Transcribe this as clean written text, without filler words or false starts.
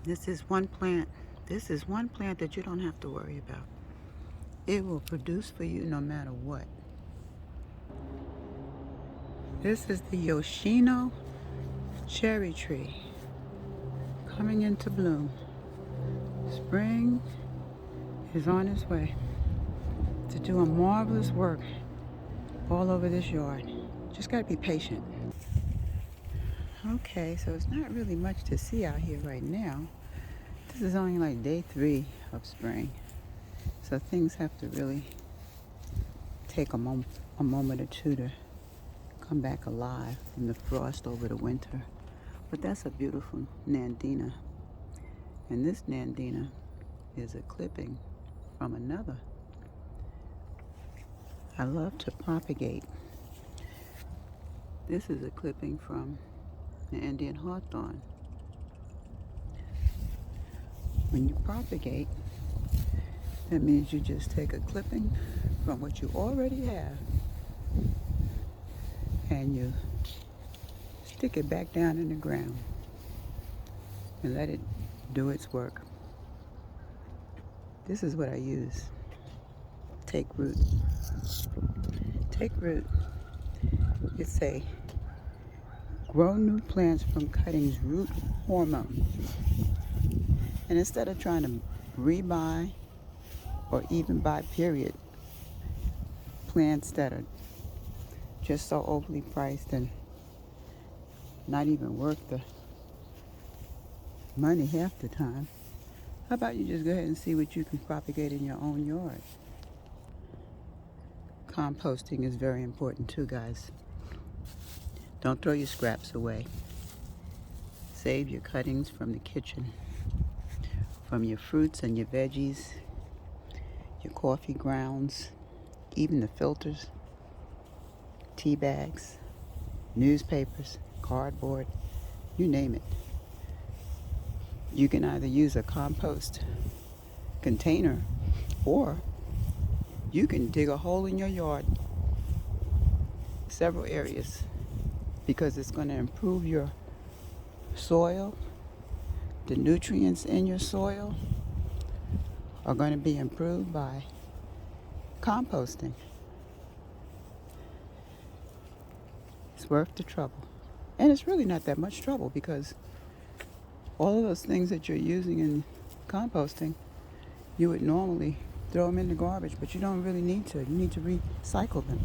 This is one plant. This is one plant that you don't have to worry about. It will produce for you no matter what. This is the Yoshino cherry tree coming into bloom. Spring is on its way to do a marvelous work all over this yard. Just gotta be patient. Okay, so it's not really much to see out here right now. This is only like day 3 of spring. So things have to really take a moment or two to come back alive from the frost over the winter. But that's a beautiful Nandina. And this Nandina is a clipping from another. I love to propagate. This is a clipping from the Indian Hawthorn. When you propagate, that means you just take a clipping from what you already have and you stick it back down in the ground and let it do its work. This is what I use. TakeRoot. TakeRoot. It's a grow new plants from cuttings root hormone. And instead of trying to rebuy or even buy period plants that are just so overly priced and not even worth the money half the time, how about you just go ahead and see what you can propagate in your own yard? Composting is very important too, guys. Don't throw your scraps away. Save your cuttings from the kitchen, from your fruits and your veggies, your coffee grounds, even the filters, tea bags, newspapers, cardboard, you name it. You can either use a compost container or you can dig a hole in your yard, several areas, because it's going to improve your soil. The nutrients in your soil are going to be improved by composting. It's worth the trouble. And it's really not that much trouble because all of those things that you're using in composting, you would normally throw them in the garbage, but you don't really need to. You need to recycle them.